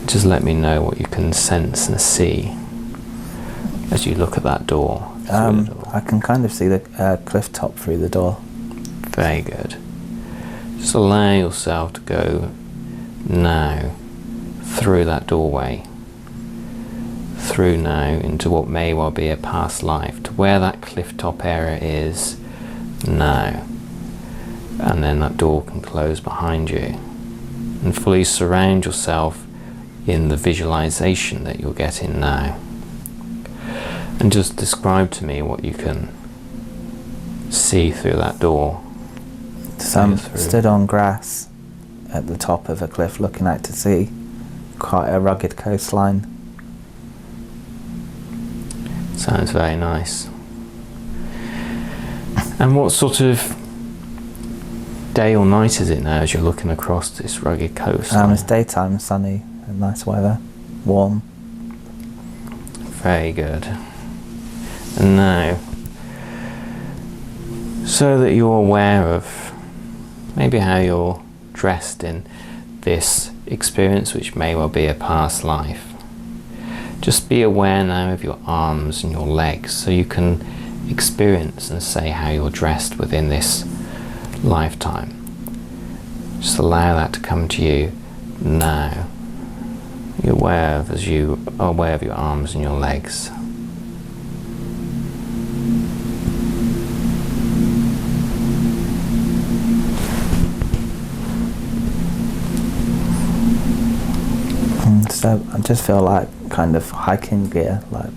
Just let me know what you can sense and see as you look at that door. I can kind of see the cliff top through the door. Very good. Just allow yourself to go now through that doorway, through now into what may well be a past life, to where that cliff top area is now, and then that door can close behind you, and fully surround yourself in the visualization that you're getting now. And just describe to me what you can see through that door. So I'm stood on grass at the top of a cliff looking out to sea, quite a rugged coastline. Sounds very nice. And what sort of day or night is it now as you're looking across this rugged coastline? It's daytime, sunny, and nice weather, warm. Very good. And now, so that you're aware of maybe how you're dressed in this experience, which may well be a past life, just be aware now of your arms and your legs, so you can experience and say how you're dressed within this lifetime. Just allow that to come to you now. You're aware of, as you are aware of your arms and your legs. So I just feel like kind of hiking gear, like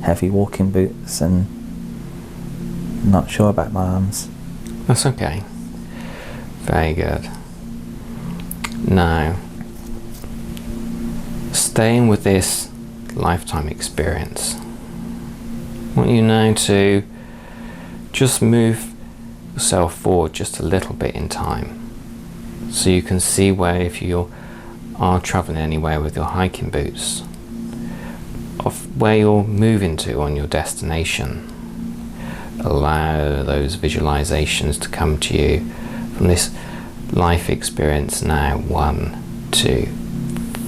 heavy walking boots, and not sure about my arms. That's okay. Very good. Now, staying with this lifetime experience, I want you now to just move yourself forward just a little bit in time, so you can see where, if you are traveling anywhere with your hiking boots, of where you're moving to on your destination. Allow those visualizations to come to you from this life experience now. 1, 2,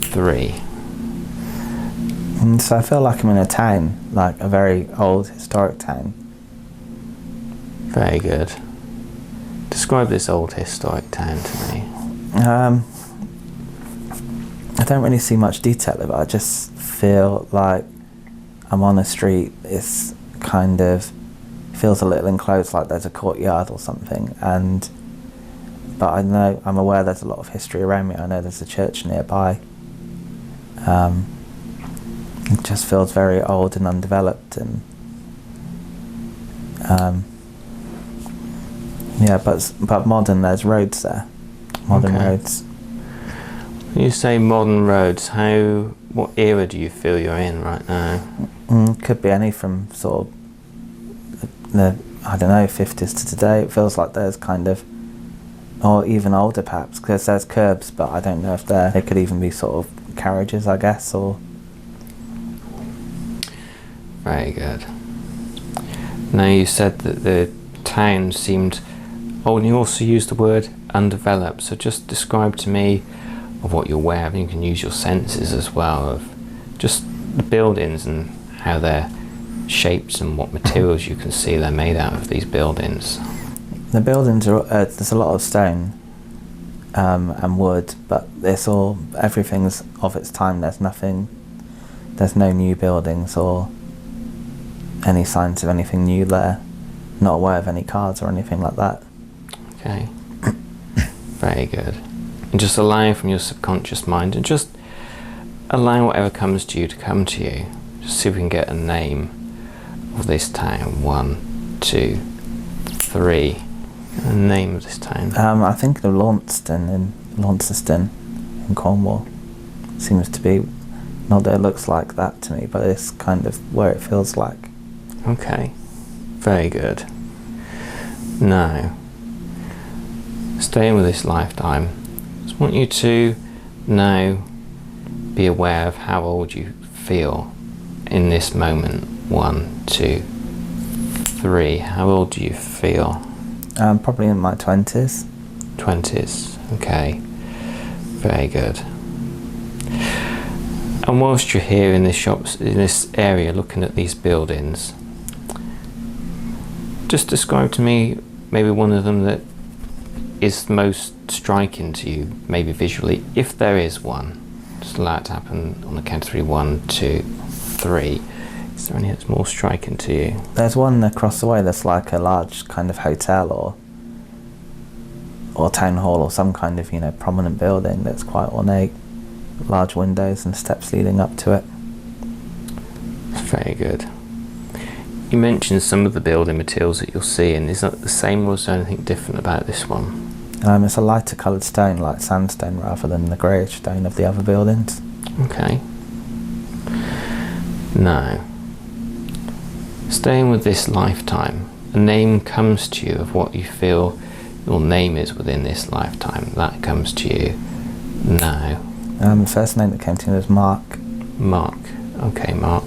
3. So I feel like I'm in a town, like a very old historic town. Very good. Describe this old historic town to me. I don't really see much detail of it. I just feel like I'm on a street. It's kind of feels a little enclosed, like there's a courtyard or something. But I know, I'm aware there's a lot of history around me. I know there's a church nearby. It just feels very old and undeveloped, and yeah, but modern. There's roads there, modern roads. When you say modern roads, what era do you feel you're in right now? Could be any from sort of the I don't know, 50s to today. It feels like there's kind of, or even older perhaps, because there's curbs, but I don't know if they could even be sort of carriages, I guess, or. Very good. Now, you said that the town seemed old, and you also used the word undeveloped, so just describe to me of what you're aware of, and you can use your senses as well, of just the buildings and how they're shaped and what materials you can see they're made out of, these buildings. The buildings are, there's a lot of stone and wood, but everything's of its time. There's no new buildings or any signs of anything new there. Not aware of any cars or anything like that. Okay. Very good. And just allow from your subconscious mind, and just allow whatever comes to you to come to you. Just see if we can get a name of this town. 1, 2, 3. The name of this town. I think of Launceston in Cornwall. Seems to be, not that it looks like that to me, but it's kind of where it feels like. Okay. Very good. Now, staying with this lifetime, I just want you to now be aware of how old you feel in this moment. 1, 2, 3. How old do you feel? Probably in my 20s. 20s. Okay. Very good. And whilst you're here in this area looking at these buildings, just describe to me maybe one of them that is most striking to you, maybe visually, if there is one. Just allow it to happen on the count of 3. 1, 2, 3. Is there any that's more striking to you? There's one across the way that's like a large kind of hotel or town hall or some kind of, you know, prominent building that's quite ornate. Large windows and steps leading up to it. Very good. You mentioned some of the building materials that you'll see, and is that the same or is there anything different about this one? It's a lighter coloured stone, like sandstone, rather than the greyish stone of the other buildings. Okay. Now, staying with this lifetime, a name comes to you of what you feel your name is within this lifetime. That comes to you now. The first name that came to me was Mark. Mark. Okay, Mark.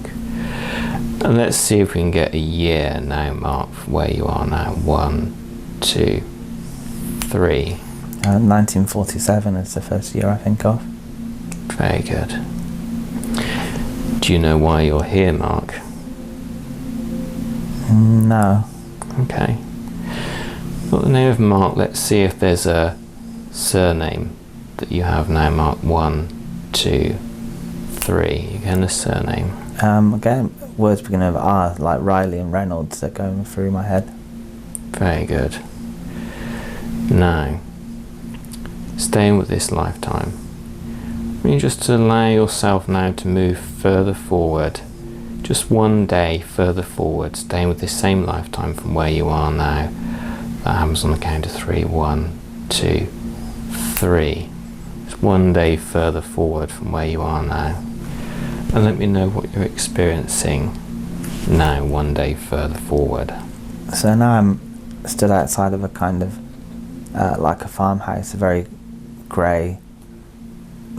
And let's see if we can get a year now, Mark, where you are now. 1, 2, 3. 1947 is the first year I think of. Very good. Do you know why you're here, Mark? No. Okay. Got the name of Mark. Let's see if there's a surname that you have now, Mark. 1, 2, 3. You get a surname. Again, words beginning with R, like Riley and Reynolds, are going through my head. Very good. Now, staying with this lifetime, you just allow yourself now to move further forward, just one day further forward, staying with this same lifetime from where you are now. That happens on the count of 3. 1, 2, 3. Just one day further forward from where you are now. And let me know what you're experiencing now, one day further forward. So now I'm stood outside of a kind of like a farmhouse, a very grey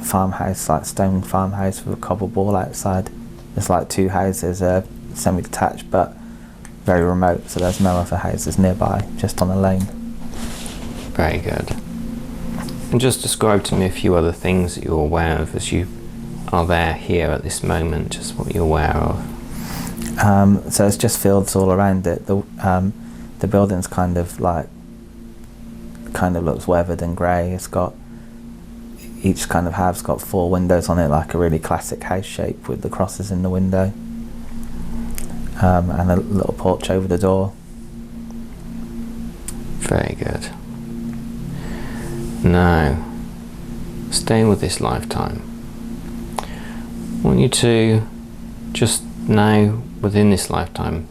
farmhouse, like stone farmhouse with a cobbled wall outside. There's like 2 houses, semi-detached but very remote, so there's no other houses nearby, just on a lane. Very good. And just describe to me a few other things that you're aware of as you are there here at this moment, just what you're aware of. So it's just fields all around it. The building's kind of looks weathered and grey. It's got, each kind of half's got 4 windows on it, like a really classic house shape with the crosses in the window, and a little porch over the door. Very good. Now, staying with this lifetime, I want you to just now, within this lifetime,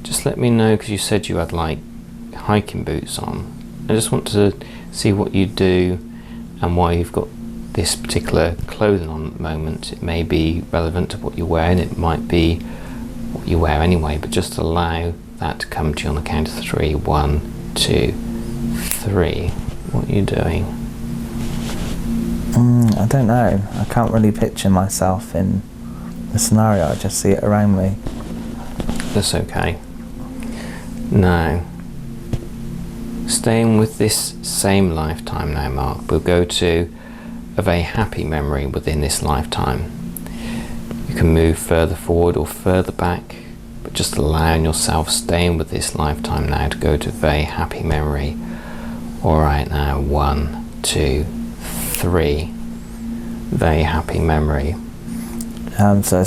just let me know, because you said you had like hiking boots on. I just want to see what you do and why you've got this particular clothing on at the moment. It may be relevant to what you're wearing, it might be what you wear anyway, but just allow that to come to you on the count of 3. 1, 2, 3. What are you doing? I don't know. I can't really picture myself in the scenario. I just see it around me. That's okay. Now, staying with this same lifetime now, Mark, we'll go to a very happy memory within this lifetime. You can move further forward or further back, but just allowing yourself, staying with this lifetime now, to go to a very happy memory. Alright, now 1, 2, 3. Very happy memory. So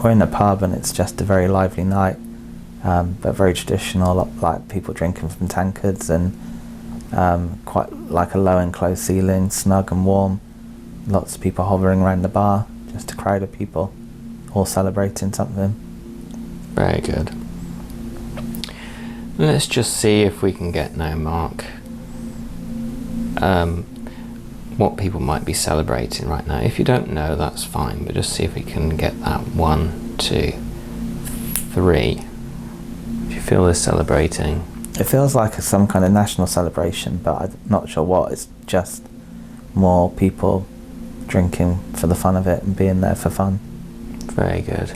we're in a pub and it's just a very lively night, but very traditional, like people drinking from tankards and quite like a low enclosed ceiling, snug and warm. Lots of people hovering around the bar, just a crowd of people, all celebrating something. Very good. Let's just see if we can get now, Mark, what people might be celebrating right now. If you don't know, that's fine, but just see if we can get that. 1, 2, 3. If you feel they're celebrating. It feels like some kind of national celebration, but I'm not sure what. It's just more people drinking for the fun of it and being there for fun. Very good.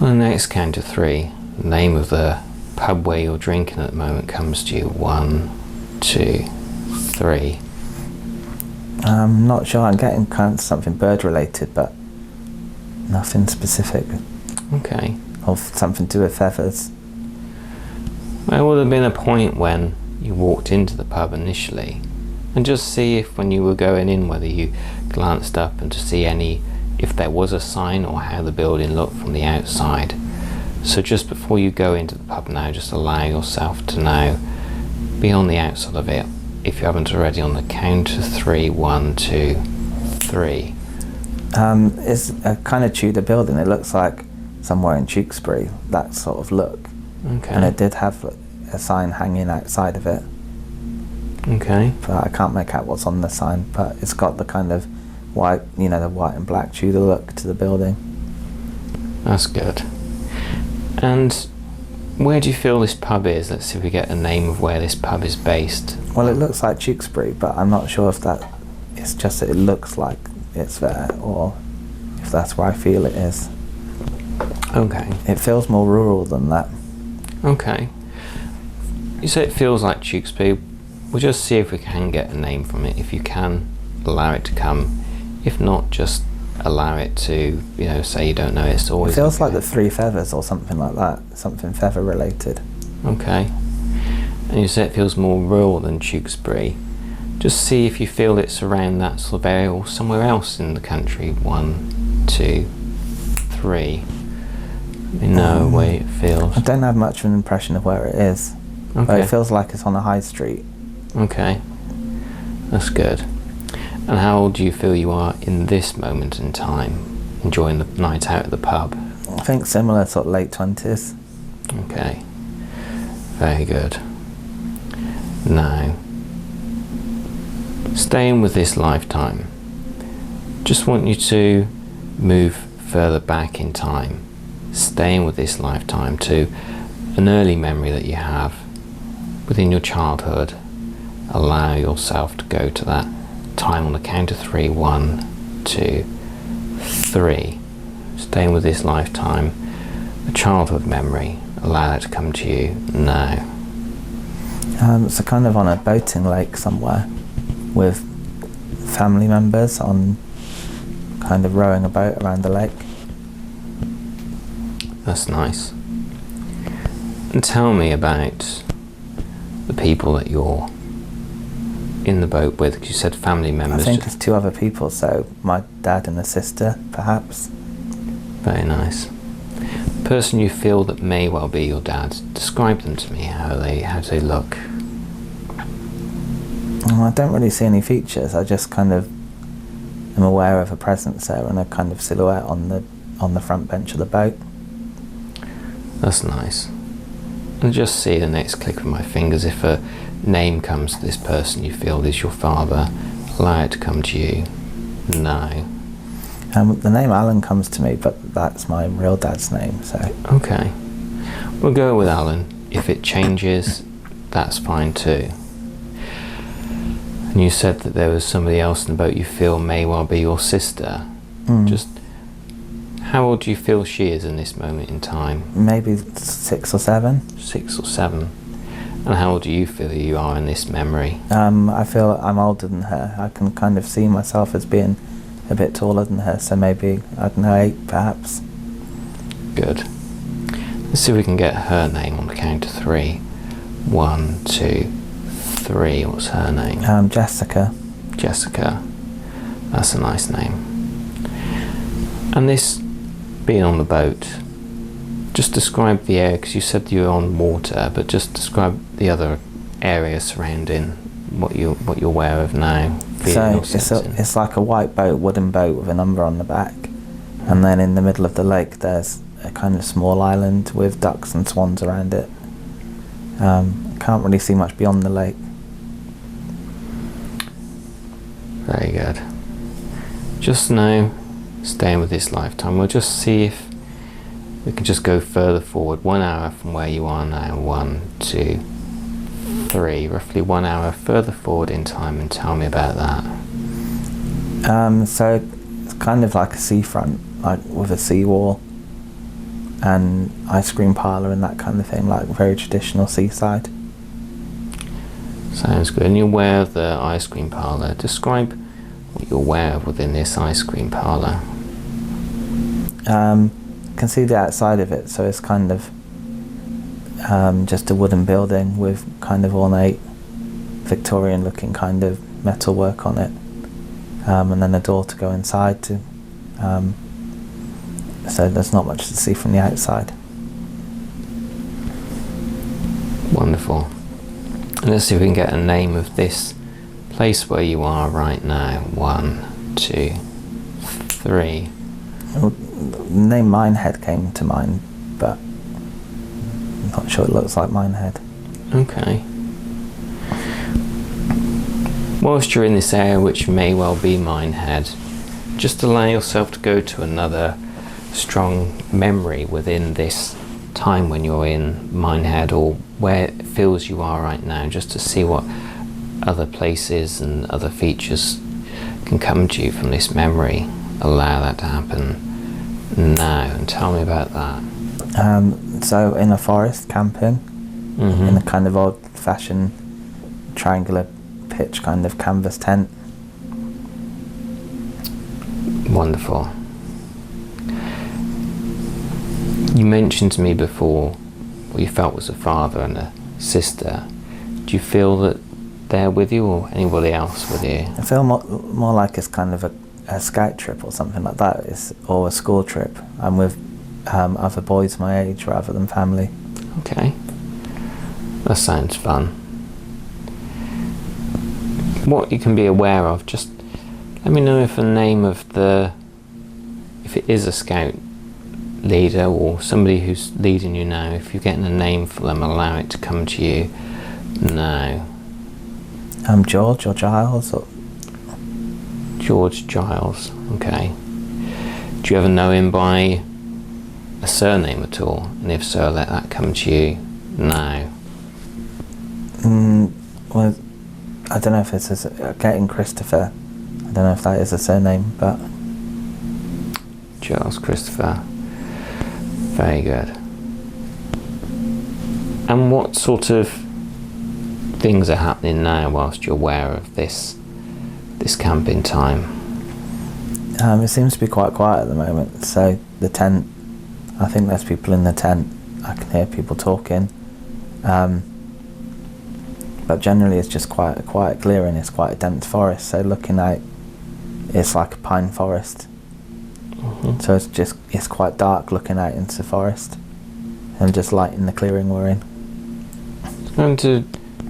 On the next count of 3, the name of the pub where you're drinking at the moment comes to you. 1, 2, 3. I'm not sure. I'm getting kind of something bird related, but nothing specific. Okay. Or something to do with feathers. There would have been a point when you walked into the pub initially, and just see if when you were going in whether you glanced up and to see if there was a sign or how the building looked from the outside. So just before you go into the pub now, just allow yourself to now be on the outside of it, if you haven't already, on the count of 3. 1, 2, 3. It's a kind of Tudor building. It looks like somewhere in Tewkesbury, that sort of look. Okay. And it did have a sign hanging outside of it. Okay. But I can't make out what's on the sign, but it's got the kind of white, the white and black Tudor look to the building. That's good. And where do you feel this pub is? Let's see if we get a name of where this pub is based. Well, it looks like Tewkesbury, but I'm not sure if it's just that it looks like it's there, or if that's where I feel it is. Okay. It feels more rural than that. Okay. You say it feels like Tewkesbury. We'll just see if we can get a name from it. If you can, allow it to come. If not, just allow it to, say you don't know. It's always. It feels like the Three Feathers or something like that. Something feather related. Okay. And you say it feels more rural than Tewkesbury. Just see if you feel it's around that sort of area or somewhere else in the country. 1, 2, 3. Let me know where it feels. I don't have much of an impression of where it is. Okay. But it feels like it's on a high street. Okay. That's good. And how old do you feel you are in this moment in time, enjoying the night out at the pub? I think similar, sort of late 20s. Okay. Very good. Now, staying with this lifetime, just want you to move further back in time, staying with this lifetime to an early memory that you have within your childhood. Allow yourself to go to that time on the count of 3. 1, 2, 3. Staying with this lifetime, a childhood memory. Allow that to come to you now. So kind of on a boating lake somewhere with family members on kind of rowing a boat around the lake. That's nice. And tell me about the people that you're in the boat with, because you said family members. I think it's 2 other people, so my dad and a sister, perhaps. Very nice. The person you feel that may well be your dad, describe them to me, how do they look? I don't really see any features. I just kind of am aware of a presence there and a kind of silhouette on the front bench of the boat. That's nice. And just see the next click of my fingers. If a name comes to this person you feel is your father, allow it to come to you now. The name Alan comes to me, but that's my real dad's name, so. Okay. We'll go with Alan. If it changes, that's fine too. And you said that there was somebody else in the boat you feel may well be your sister. Just how old do you feel she is in this moment in time? Maybe 6 or 7. 6 or 7. And how old do you feel you are in this memory? I feel I'm older than her. I can kind of see myself as being a bit taller than her, so maybe, I don't know, 8 perhaps. Good. Let's see if we can get her name on the count of 3. 1, 2, 3. What's her name? Jessica. Jessica. That's a nice name. And this being on the boat, just describe the area, because you said you were on water, but just describe the other area surrounding what you're aware of now. So it's like a white boat, wooden boat with a number on the back, and then in the middle of the lake there's a kind of small island with ducks and swans around it. Can't really see much beyond the lake. Very good. Just now, staying with this lifetime, we'll just see if we can just go further forward 1 hour from where you are now. 1, 2, 3, roughly 1 hour further forward in time, and tell me about that. So it's kind of like a seafront, like with a seawall and ice cream parlour and that kind of thing, like very traditional seaside. Sounds good. And you're aware of the ice cream parlour. Describe what you're aware of within this ice cream parlour. Can see the outside of it, so it's kind of just a wooden building with kind of ornate Victorian looking kind of metalwork on it, and then a door to go inside to, so there's not much to see from the outside. Wonderful. And let's see if we can get a name of this place where you are right now. 1, 2, 3. Well, the name Minehead came to mind, but I'm not sure it looks like Minehead. Okay. Whilst you're in this area, which may well be Minehead, just allow yourself to go to another strong memory within this time when you're in Minehead, or where it feels you are right now, just to see what other places and other features can come to you from this memory. Allow that to happen now, and tell me about that. So in a forest, camping, in a kind of old-fashioned triangular pitch kind of canvas tent. Wonderful. You mentioned to me before what you felt was a father and a sister. Do you feel that they're with you, or anybody else with you? I feel more like it's kind of a scout trip or something like that, or a school trip. I'm with other boys my age rather than family. Okay, that sounds fun. What you can be aware of, just let me know if the name of if it is a scout leader or somebody who's leading you now, if you're getting a name for them, allow it to come to you now. George or Giles or... George Giles, okay. Do you ever know him by a surname at all? And if so, let that come to you now. Well, I don't know if it's getting Christopher. I don't know if that is a surname, but... Charles Christopher. Very good. And what sort of things are happening now whilst you're aware of this camping time? It seems to be quite quiet at the moment. So the tent, I think there's people in the tent. I can hear people talking. But generally it's just quite a quiet clearing. It's quite a dense forest. So looking out, it's like a pine forest. So it's quite dark looking out into the forest, and just light in the clearing we're in. I'm going to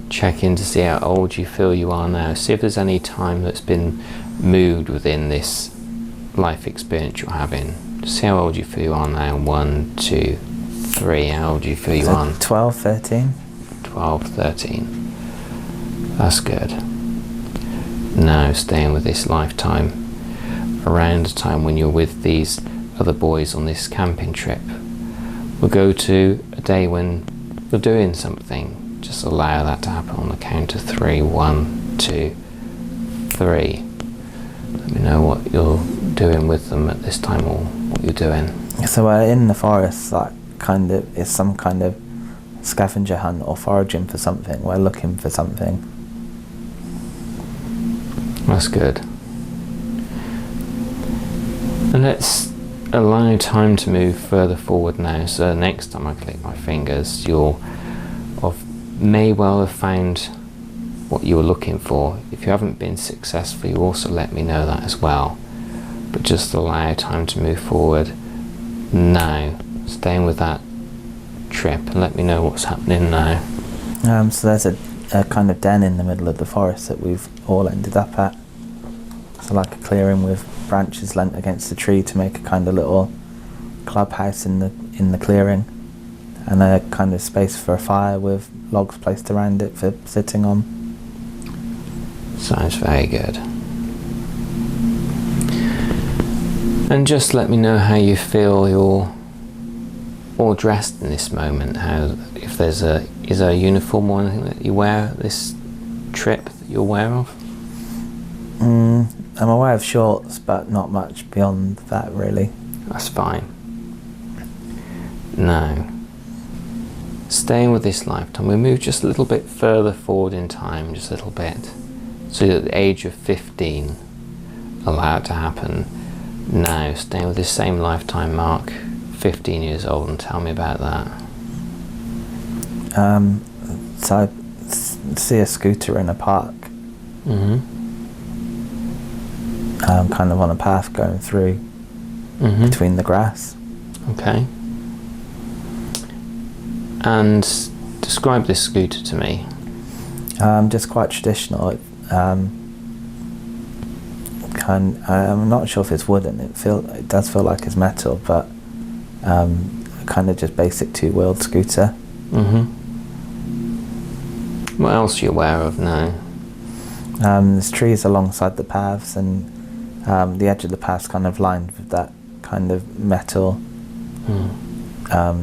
check in to see how old you feel you are now. See if there's any time that's been moved within this life experience you're having. See how old you feel you are now. 1, 2, 3. How old do you feel you are? 12, 13. 12, 13. That's good. Now staying with this lifetime, around the time when you're with these other boys on this camping trip, we'll go to a day when you're doing something. Just allow that to happen on the count of 3. 1, 2, 3. Let me know what you're doing with them at this time, or what you're doing. So we're in the forest, like it's some kind of scavenger hunt or foraging for something. We're looking for something. That's good. And let's allow time to move further forward now. So next time I click my fingers, may well have found what you were looking for. If you haven't been successful, you also let me know that as well. But just allow time to move forward now, staying with that trip, and let me know what's happening now. So there's a kind of den in the middle of the forest that we've all ended up at. So like a clearing with branches leant against the tree to make a kind of little clubhouse in the clearing, and a kind of space for a fire with logs placed around it for sitting on. Sounds very good. And just let me know how you feel you're all dressed in this moment. If is there a uniform or anything that you wear at this trip that you're aware of? I'm aware of shorts, but not much beyond that really. That's fine. Now, staying with this lifetime, we move just a little bit further forward in time, just a little bit. So at the age of 15, allow it to happen now. Staying with this same lifetime mark, 15 years old, and tell me about that. So I see a scooter in a park. Mm-hmm. Kind of on a path going through between the grass. Okay. And describe this scooter to me. Just quite traditional. I'm not sure if it's wooden. It does feel like it's metal, but kind of just basic two-wheeled scooter. Mm-hmm. What else are you aware of now? There's trees alongside the paths, and the edge of the path's kind of lined with that kind of metal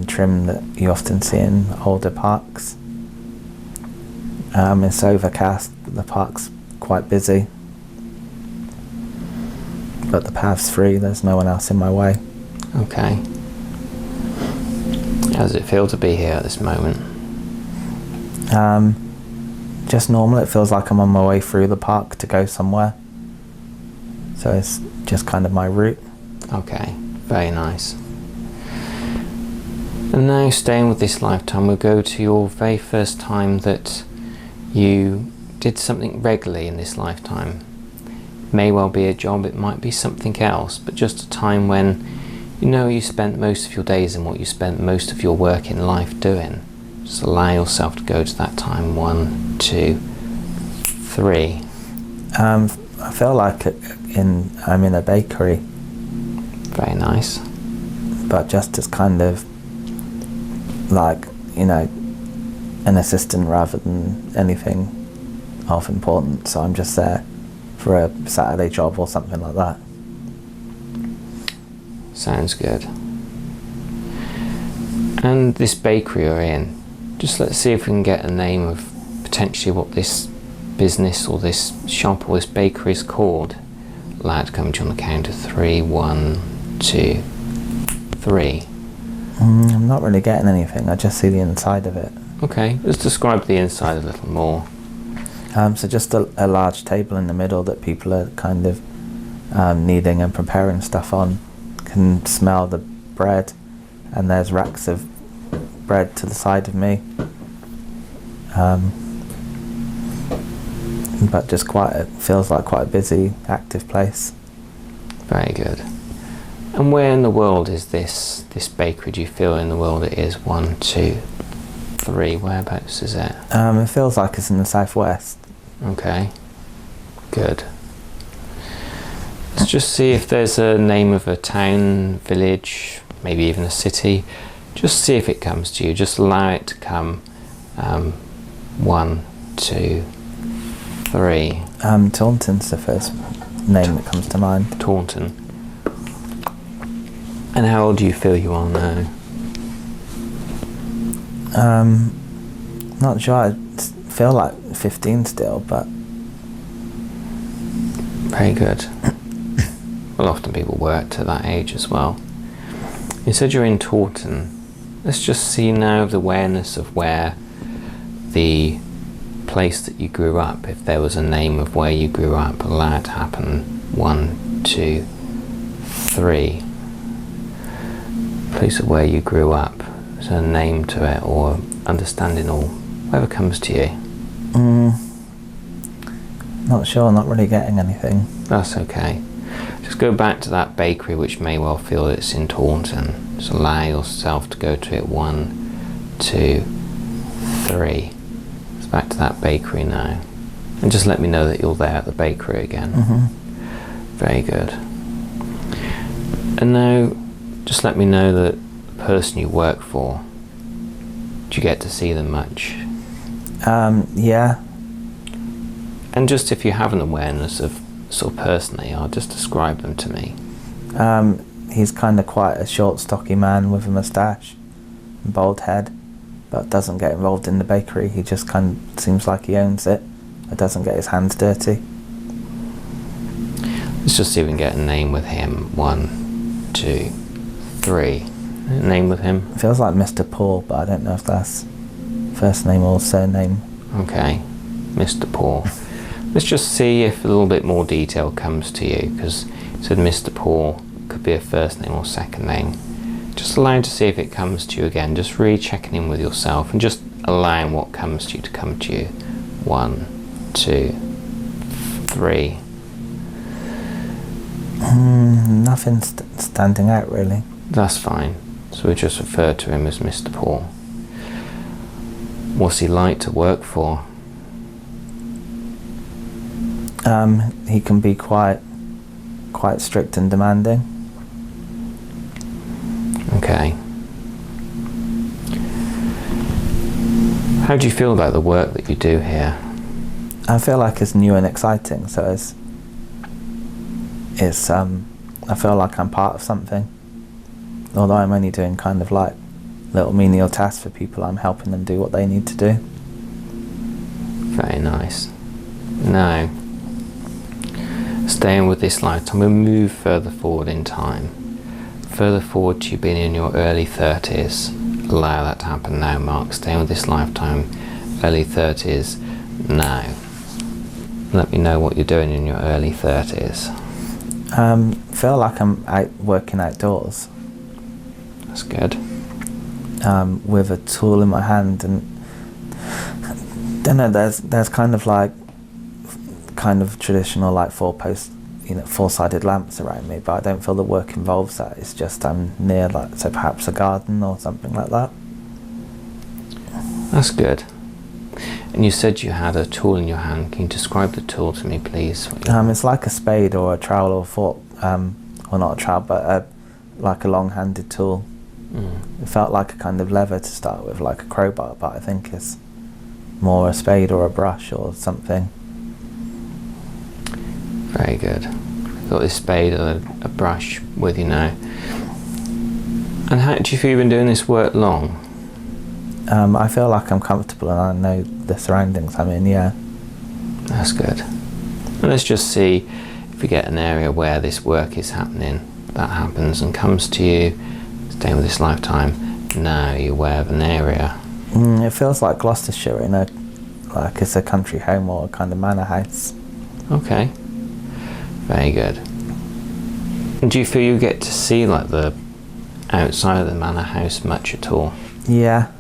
trim that you often see in older parks. It's overcast. The park's quite busy, but the path's free. There's no one else in my way. Okay. How does it feel to be here at this moment? Just normal. It feels like I'm on my way through the park to go somewhere. So it's just kind of my route. Okay, very nice. And now, staying with this lifetime, we'll go to your very first time that you did something regularly in this lifetime. It may well be a job, it might be something else, but just a time when you spent most of your days and what you spent most of your work in life doing. Just allow yourself to go to that time. 1, 2, 3. I feel like I'm in a bakery. Very nice. But just as kind of like, an assistant rather than anything of importance. So I'm just there for a Saturday job or something like that. Sounds good. And this bakery you're in, just let's see if we can get a name of potentially what this business or this shop or this bakery is called. Allow it to come to you on the count of 3. 1, 2, 3. I'm not really getting anything. I just see the inside of it. Okay, let's describe the inside a little more. So just a large table in the middle that people are kind of kneading and preparing stuff on. Can smell the bread, and there's racks of bread to the side of me. But just feels like quite a busy, active place. Very good. And where in the world is this bakery? Do you feel in the world it is? 1, 2, 3. Whereabouts is it? It feels like it's in the southwest. Okay. Good. Let's just see if there's a name of a town, village, maybe even a city. Just see if it comes to you. Just allow it to come. 1, 2, 3. Taunton's the first name that comes to mind. Taunton. And how old do you feel you are now? Not sure. I feel like 15 still, but... Very good. Well, often people work to that age as well. You said you're in Taunton. Let's just see now the awareness of where the place that you grew up, if there was a name of where you grew up, allow it to happen. 1, 2, 3. Place of where you grew up. Is there a name to it, or understanding, or whatever comes to you? Not sure, not really getting anything. That's okay. Just go back to that bakery, which may well feel that it's in Taunton. Just allow yourself to go to it. 1, 2, 3. It's back to that bakery now. And just let me know that you're there at the bakery again. Very good. And now, just let me know that the person you work for, do you get to see them much? Yeah. And just if you have an awareness of sort of person they are, just describe them to me. He's kind of quite a short, stocky man with a moustache and bald head, but doesn't get involved in the bakery. He just kind of seems like he owns it, but doesn't get his hands dirty. Let's just see if we can get a name with him. 1, 2, 3. Name with him? It feels like Mr. Paul, but I don't know if that's first name or surname. Okay, Mr. Paul. Let's just see if a little bit more detail comes to you, because you said Mr. Paul could be a first name or second name. Just allowing to see if it comes to you again, just really checking in with yourself and just allowing what comes to you to come to you. 1, 2, 3. Nothing standing out really. That's fine. So we just refer to him as Mr. Paul. What's he like to work for? He can be quite strict and demanding. Okay. How do you feel about the work that you do here? I feel like it's new and exciting, so I feel like I'm part of something. Although I'm only doing kind of like little menial tasks for people, I'm helping them do what they need to do. Very nice. Now, staying with this lifetime, we'll move further forward in time. Further forward to you being in your early 30s. Allow that to happen now, Mark. Staying with this lifetime, early 30s, now. Let me know what you're doing in your early 30s. Feel like I'm working outdoors. That's good. With a tool in my hand, and don't know. There's kind of traditional like four-sided lamps around me, but I don't feel the work involves that. It's just I'm near so perhaps a garden or something like that. That's good. And you said you had a tool in your hand. Can you describe the tool to me, please? It's like a spade or a trowel or a fork, or not a trowel, but like a long-handed tool. It felt like a kind of lever to start with, like a crowbar, but I think it's more a spade or a brush or something. Very good. Got this spade or a brush with you now. And how do you feel you've been doing this work long? I feel like I'm comfortable and I know the surroundings I'm in, yeah. That's good. And let's just see if we get an area where this work is happening. That happens and comes to you. Staying with this lifetime. Now you're aware of an area. It feels like Gloucestershire like it's a country home or a kind of manor house. Okay. Very good. And do you feel you get to see like the outside of the manor house much at all? Yeah.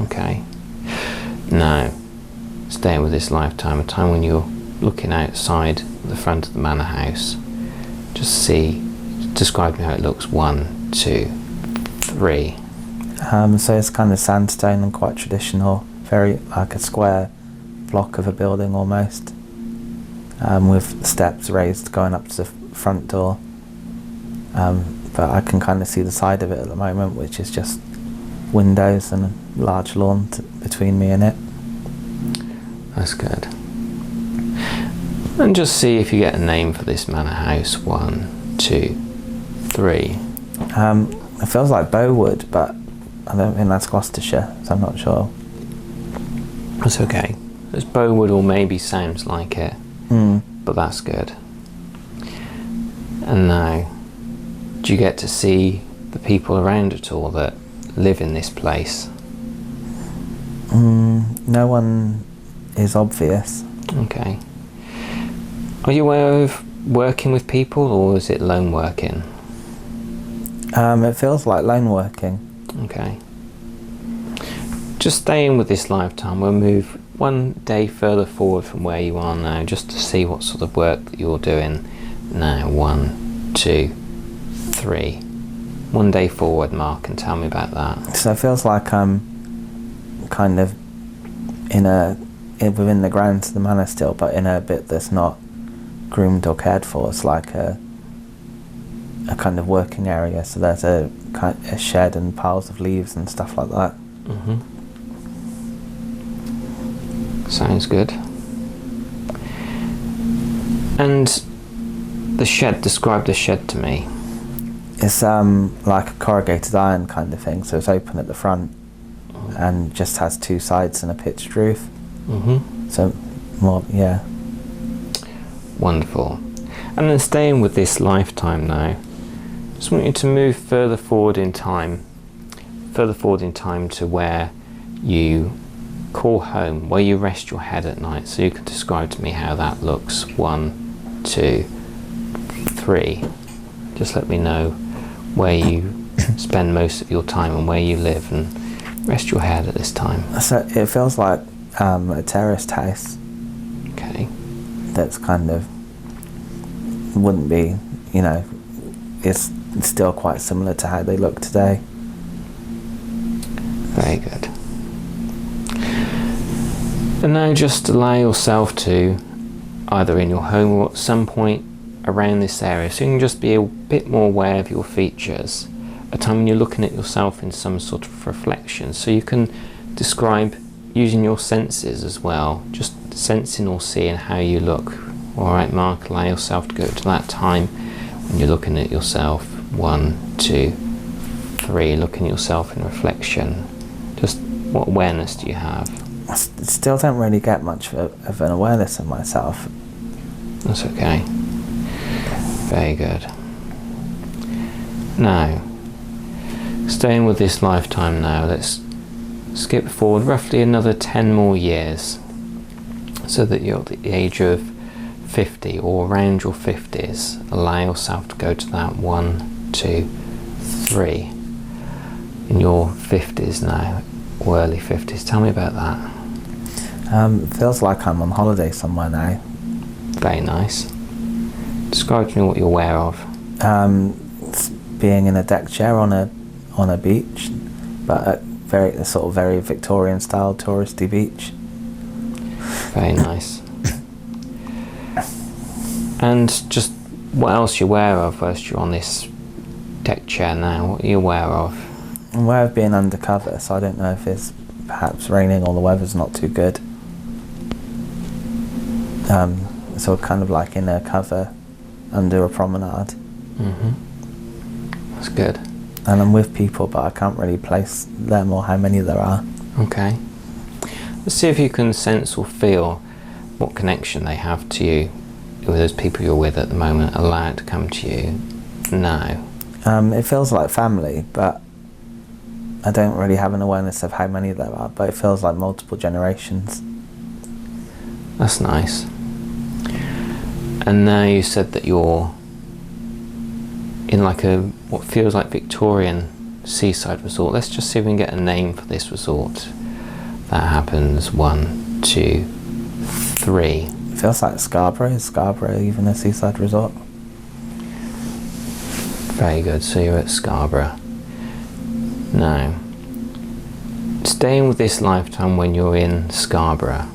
Okay. Now, staying with this lifetime, a time when you're looking outside the front of the manor house, just describe me how it looks. 1, 2, 3. So it's kind of sandstone and quite traditional, very like a square block of a building almost, with steps raised going up to the front door. But I can kind of see the side of it at the moment, which is just windows and a large lawn between me and it. That's good. And just see if you get a name for this manor house. 1, 2, 3. It feels like Bowood, but I don't think that's Gloucestershire, so I'm not sure. That's okay. As Bowood or maybe sounds like it, but that's good. And now, do you get to see the people around at all that live in this place? No one is obvious. Okay. Are you aware of working with people, or is it lone working? It feels like lone working. Okay. Just staying with this lifetime, we'll move one day further forward from where you are now, just to see what sort of work that you're doing now. 1, 2, 3. One day forward, Mark, and tell me about that. So it feels like I'm kind of within the grounds of the manor still, but in a bit that's not groomed or cared for. It's like a kind of working area, so there's a shed and piles of leaves and stuff like that. Sounds good. And the shed, describe the shed to me. It's like a corrugated iron kind of thing, so it's open at the front and just has 2 sides and a pitched roof. So more, yeah. Wonderful. And then staying with this lifetime now, just want you to move further forward in time to where you call home, where you rest your head at night. So you can describe to me how that looks. 1, 2, 3. Just let me know where you spend most of your time and where you live, and rest your head at this time. So it feels like a terraced house. Okay. That's kind of, wouldn't be, you know, it's still quite similar to how they look today. Very good. And now just allow yourself to, either in your home or at some point around this area, so you can just be a bit more aware of your features, a time when you're looking at yourself in some sort of reflection, so you can describe using your senses as well, just sensing or seeing how you look. Alright, Mark, allow yourself to go to that time when you're looking at yourself. 1, 2, 3, looking at yourself in reflection. Just what awareness do you have? I still don't really get much of an awareness of myself. That's okay. Very good. Now, staying with this lifetime now, let's skip forward roughly another 10 more years, so that you're at the age of 50 or around your 50s. Allow yourself to go to that. 1, 2, 3. In your 50s now, or early 50s. Tell me about that. Feels like I'm on holiday somewhere now. Very nice. Describe to me what you're aware of. Being in a deck chair on a beach, but a sort of very Victorian style touristy beach. Very nice. And just what else you're aware of whilst you're on this deck chair now? What are you aware of? I'm aware of being undercover, so I don't know if it's perhaps raining or the weather's not too good. So kind of like in a cover under a promenade. That's good. And I'm with people, but I can't really place them or how many there are. Okay. Let's see if you can sense or feel what connection they have to you with those people you're with at the moment. Allow it to come to you now. It feels like family, but I don't really have an awareness of how many there are, but it feels like multiple generations. That's nice. And now you said that you're in like what feels like Victorian seaside resort. Let's just see if we can get a name for this resort. That happens. 1, 2, 3. It feels like Scarborough. Is Scarborough even a seaside resort? Very good. So you're at Scarborough. Now, staying with this lifetime when you're in Scarborough.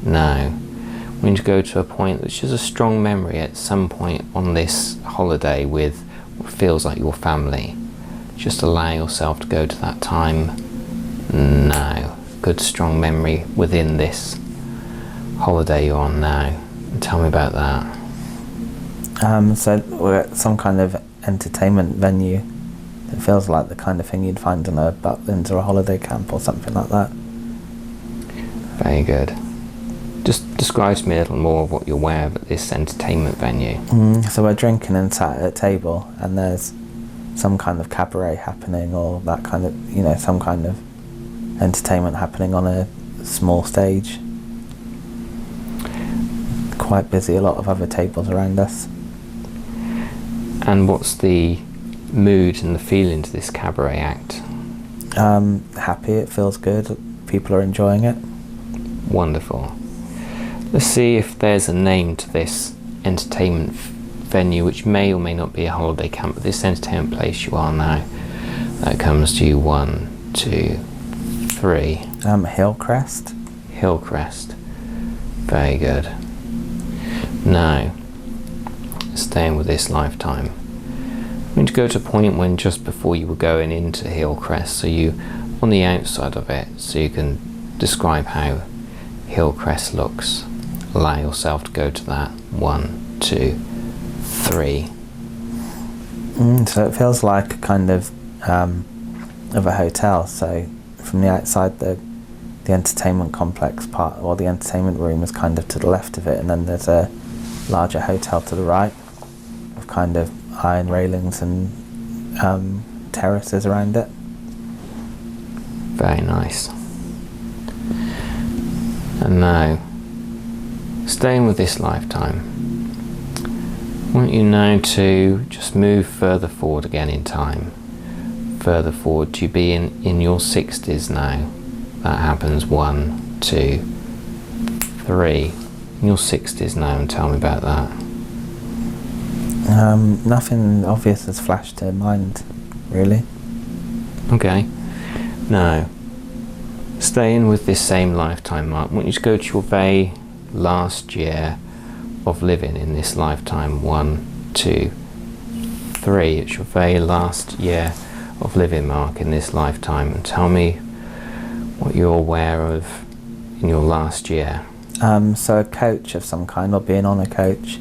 Now, we need to go to a point which is a strong memory at some point on this holiday with what feels like your family. Just allow yourself to go to that time now. Good strong memory within this holiday you're on now. Tell me about that. So we're at some kind of entertainment venue. It feels like the kind of thing you'd find in a Butlins or a holiday camp or something like that. Very good. Just describe to me a little more of what you're aware of at this entertainment venue. So we're drinking and sat at a table, and there's some kind of cabaret happening, or that kind of, you know, some kind of entertainment happening on a small stage. Quite busy, a lot of other tables around us. And what's the mood and the feeling to this cabaret act? Happy, it feels good, people are enjoying it. Wonderful. Let's see if there's a name to this entertainment venue, which may or may not be a holiday camp, but this entertainment place you are now. That comes to you. 1, 2, 3. Hillcrest. Hillcrest. Very good. Now, staying with this lifetime, I'm going to go to a point when just before you were going into Hillcrest, so you on the outside of it, so you can describe how Hillcrest looks. Allow yourself to go to that. 1, 2, 3. So it feels like kind of a hotel. So from the outside, the entertainment complex part, or the entertainment room, is kind of to the left of it, and then there's a larger hotel to the right with kind of iron railings and terraces around it. Very nice. And now, staying with this lifetime, I want you now to just move further forward again in time. Further forward to be in your 60s now. That happens 1, 2, 3. In your 60s now, and tell me about that. Nothing obvious has flashed to mind, really. Okay. Now, staying with this same lifetime mark, I want you to go to your very last year of living in this lifetime. 1, 2, 3. It's your very last year of living mark in this lifetime, and tell me what you're aware of in your last year. So a coach of some kind, or being on a coach,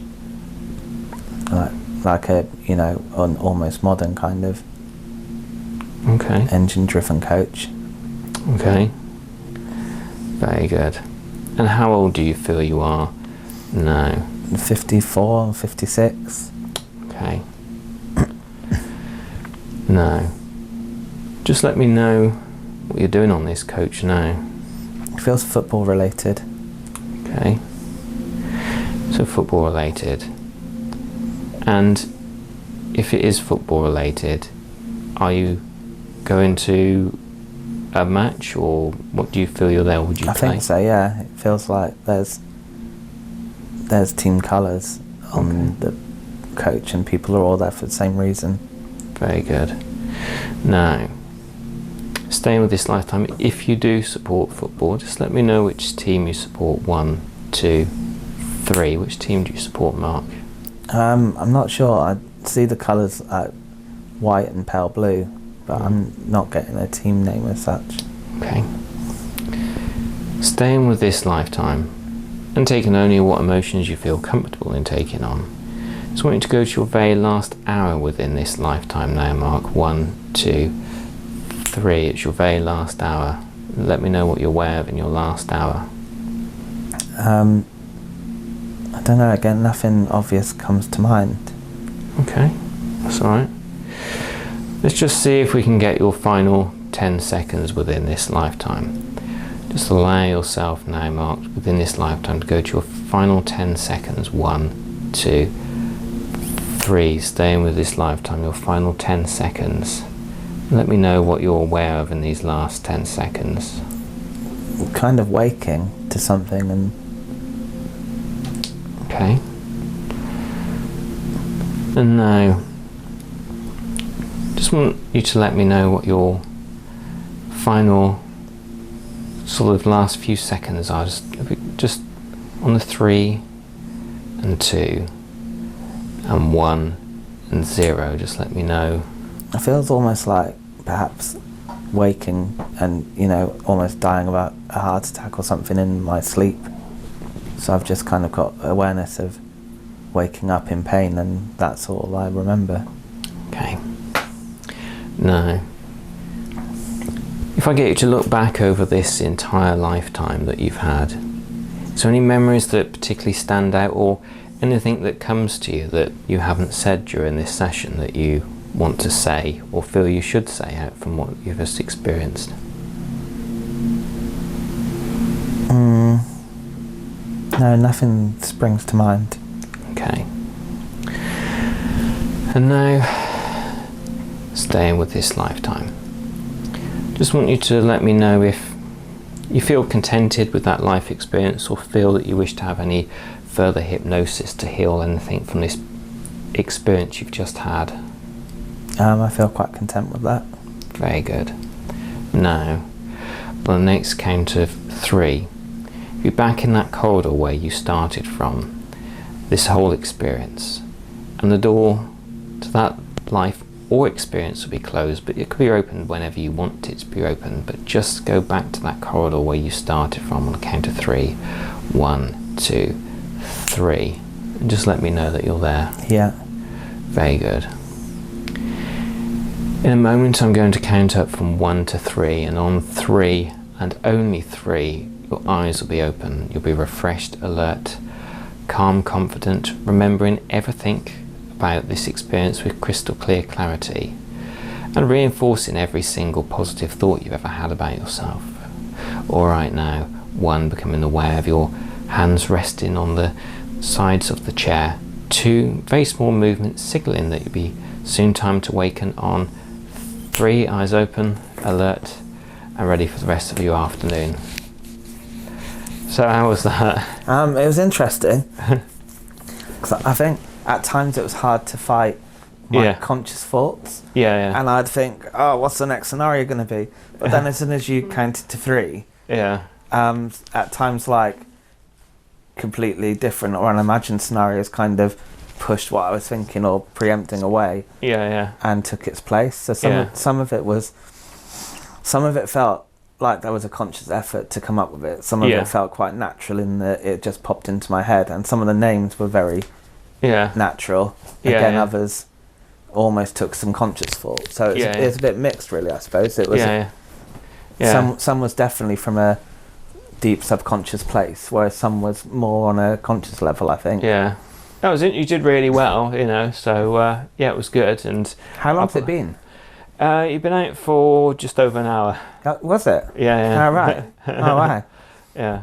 like a, you know, an almost modern kind of engine-driven coach. Okay. Very good. And how old do you feel you are now? 54 and 56. Okay. Now, just let me know what you're doing on this coach now. It feels football related. Okay. So football related. And if it is football related, are you going to a match, or what do you feel you're there? Would you play? I think so, yeah. It feels like there's team colours on the coach, and people are all there for the same reason. Very good. Now, staying with this lifetime, if you do support football, just let me know which team you support. 1, 2, 3. Which team do you support, Mark? I'm not sure. I see the colours white and pale blue, but I'm not getting a team name as such. Okay. Staying with this lifetime and taking only what emotions you feel comfortable in taking on. Just want you to go to your very last hour within this lifetime now, Mark. 1, 2, 3. It's your very last hour. Let me know what you're aware of in your last hour. I don't know, again, nothing obvious comes to mind. Okay, that's alright. Let's just see if we can get your final 10 seconds within this lifetime. Just allow yourself now, Mark, within this lifetime to go to your final 10 seconds. 1, 2, 3. Staying with this lifetime, your final 10 seconds. Let me know what you're aware of in these last 10 seconds. Kind of waking to something and... Okay. And now, just want you to let me know what your final sort of last few seconds are. Just on the 3 and 2 and 1 and 0, just let me know. It feels almost like perhaps waking and, you know, almost dying of a heart attack or something in my sleep. So I've just kind of got awareness of waking up in pain, and that's all I remember. Okay. Now, if I get you to look back over this entire lifetime that you've had, is there any memories that particularly stand out, or anything that comes to you that you haven't said during this session that you want to say or feel you should say out from what you've just experienced? No, nothing springs to mind. Okay. And now, staying with this lifetime, just want you to let me know if you feel contented with that life experience, or feel that you wish to have any further hypnosis to heal anything from this experience you've just had. I feel quite content with that. Very good. Now, on the next count of 3, be back in that corridor where you started from, this whole experience, and the door to that life or experience will be closed, but it could be opened whenever you want it to be opened. But just go back to that corridor where you started from on the count of 3. 1, 2, 3, and just let me know that you're there. Yeah. Very good. In a moment I'm going to count up from 1 to 3, and on 3 and only 3 your eyes will be open. You'll be refreshed, alert, calm, confident, remembering everything about this experience with crystal clear clarity, and reinforcing every single positive thought you've ever had about yourself. Alright, now 1, becoming aware of your hands resting on the sides of the chair. 2, very small movements signalling that you'll be soon time to waken. On 3, eyes open, alert, and ready for the rest of your afternoon. So how was that? It was interesting. 'Cause I think at times it was hard to fight my conscious thoughts. Yeah. And I'd think, oh, what's the next scenario going to be? But then as soon as you counted to 3, at times like completely different or unimagined scenarios kind of pushed what I was thinking or preempting away. And took its place. So some of it felt like there was a conscious effort to come up with it. Some of it felt quite natural in that it just popped into my head, and some of the names were very natural. Again, others almost took some conscious thought. So it's a bit mixed, really. I suppose it was. Some was definitely from a deep subconscious place, whereas some was more on a conscious level, I think. Yeah, that was it. You did really well, So it was good. And how long's it been? You've been out for just over an hour. Was it? Yeah. All right. Oh, wow. Yeah.